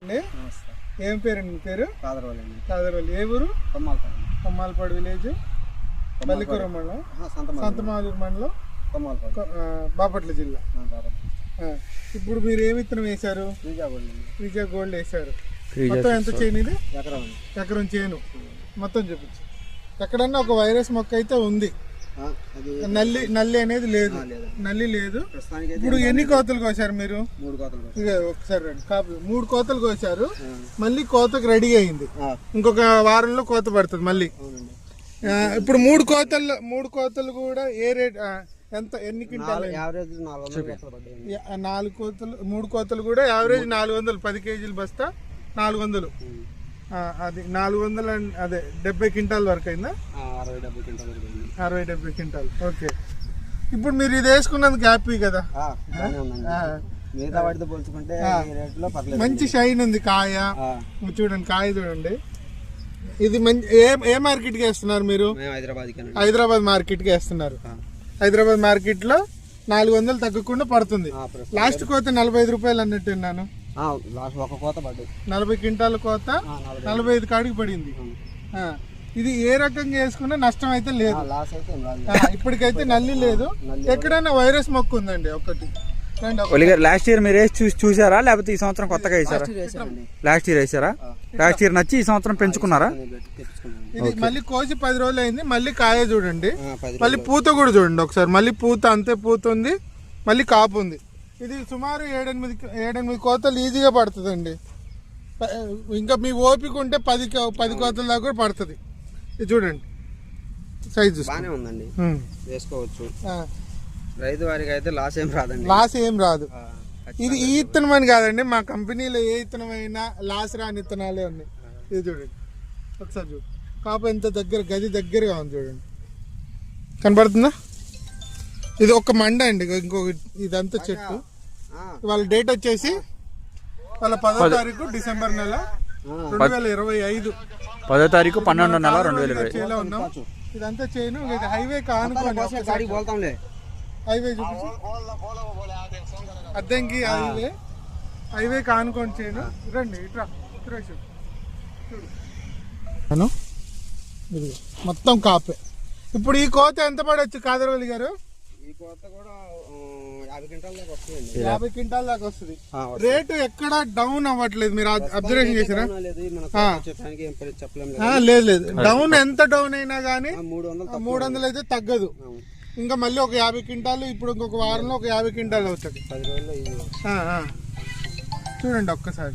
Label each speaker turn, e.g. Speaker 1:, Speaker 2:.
Speaker 1: ఏం పేరండి మీ పేరు? కాదరవల్లి. ఏ ఊరు? కొమ్మాలపాడు విలేజ్, మల్లికూరం మండలం, సంతమాలూరు మండలం, బాపట్ల జిల్లా. ఇప్పుడు మీరు ఏ విత్తనం వేశారు? ఫ్రీజా గోల్డ్ వేశారు. మొత్తం ఎంత చేను ఇది? ఎకరం చేను మొత్తం చూపించు. ఎక్కడన్నా ఒక వైరస్ మొక్క అయితే ఉంది, నల్లి అనేది లేదు, నల్లి లేదు. ఇప్పుడు ఎన్ని కోతలు కోసారు మీరు? ఒకసారి రండి కాపు. 3 కోతలు కోసారు, మళ్ళీ కోతకు రెడీ అయింది. ఇంకొక వారంలో కోత పడుతుంది మళ్ళీ. ఇప్పుడు 3 కోతలు కూడా ఏ రేట్ ఎంత? ఎన్ని క్వింటాలు? 4 కోతలు, 3 కోతలు కూడా యావరేజ్ 400, 10 కేజీలు బస్తా 400. అది 400, అదే 70 క్వింటాల్ వరకు అయిందా? 60-70 క్వింటాల్. ఓకే. ఇప్పుడు మీరు ఇది వేసుకున్నందుకు హ్యాపీ కదా? మంచి షైన్ ఉంది కాయ. చూడండి కాయ చూడండి. ఇది మంచి ఏ మార్కెట్కి వేస్తున్నారు మీరు? హైదరాబాద్ మార్కెట్కి వేస్తున్నారు. హైదరాబాద్ మార్కెట్లో 400 తగ్గకుండా పడుతుంది. లాస్ట్ కోత 45 రూపాయలు అన్నట్టు విన్నాను. 40 క్వింటాల కోత 45 కాడికి పడింది. ఇది ఏ రకంగా వేసుకున్నా నష్టం అయితే లేదు. ఇప్పటికైతే నల్లి లేదు. ఎక్కడైనా వైరస్ మొక్క ఉందండి ఒకటి.
Speaker 2: లాస్ట్ ఇయర్ మీరు వేసి చూసారా, లేకపోతే ఈ సంవత్సరం కొత్తగా వేసారా? లాస్ట్ ఇయర్ వేసారా? లాస్ట్ ఇయర్ నచ్చి ఈ సంవత్సరం పెంచుకున్నారా?
Speaker 1: ఇది మళ్ళీ కోసి 10 రోజులు అయింది. మళ్ళీ కాయ చూడండి, మళ్ళీ పూత కూడా చూడండి ఒకసారి. మళ్ళీ పూత అంతే పూత ఉంది, మళ్ళీ కాపు ఉంది. ఇది సుమారు 7-8 కోతలు ఈజీగా పడుతుందండి. ఇంకా మీ ఓపిక ఉంటే 10 కోతల దాకా కూడా పడుతుంది. ఇది చూడండి సైజు
Speaker 3: బాగానే ఉందండి, వేసుకోవచ్చు. రైతు వారికి అయితే లాస్ ఏం రాదు.
Speaker 1: ఇది ఈ ఇత్తనం అని కాదండి, మా కంపెనీలో ఏ ఇత్తనం అయినా లాస్ రాని ఇత్తనాలే ఉన్నాయి. ఇది చూడండి ఒకసారి చూడండి. కాపు ఎంత గది దగ్గరగా ఉంది చూడండి, కనబడుతుందా? ఇది ఒక మండ అండి. ఇంకొక ఇదంతా చెట్టు. వాళ్ళ డేట్ వచ్చేసి వాళ్ళ 10వ తారీఖు డిసెంబర్ నెల 2025.
Speaker 2: 10వ తారీఖు 12వ నెల 2020
Speaker 1: ఉన్నాం. ఇదంతా చేయను. ఇది హైవే కానుకోండి. హైవే చూపించి అద్దంకి హైవే కానుకోండి చేయను. రండి ఇట్రా మొత్తం కాపే. ఇప్పుడు ఈ కోత ఎంత పడవచ్చు కాదరవల్లి గారు?
Speaker 3: ఈ కోత కూడా 50 క్వింటాల్ దాకా వస్తుంది.
Speaker 1: 50 క్వింటాల్ దాకా వస్తుంది. రేటు ఎక్కడ డౌన్ అవ్వట్లేదు. మీరు అబ్జర్వేషన్ చేసారా? లేదు. డౌన్ ఎంత డౌన్ అయినా కానీ 300 అయితే తగ్గదు. ఇంకా మళ్ళీ ఒక 50 క్వింటాలు. ఇప్పుడు ఇంకొక వారంలో ఒక 50 క్వింటాలు అవుతుంది. 10 రోజుల్లో చూడండి ఒక్కసారి.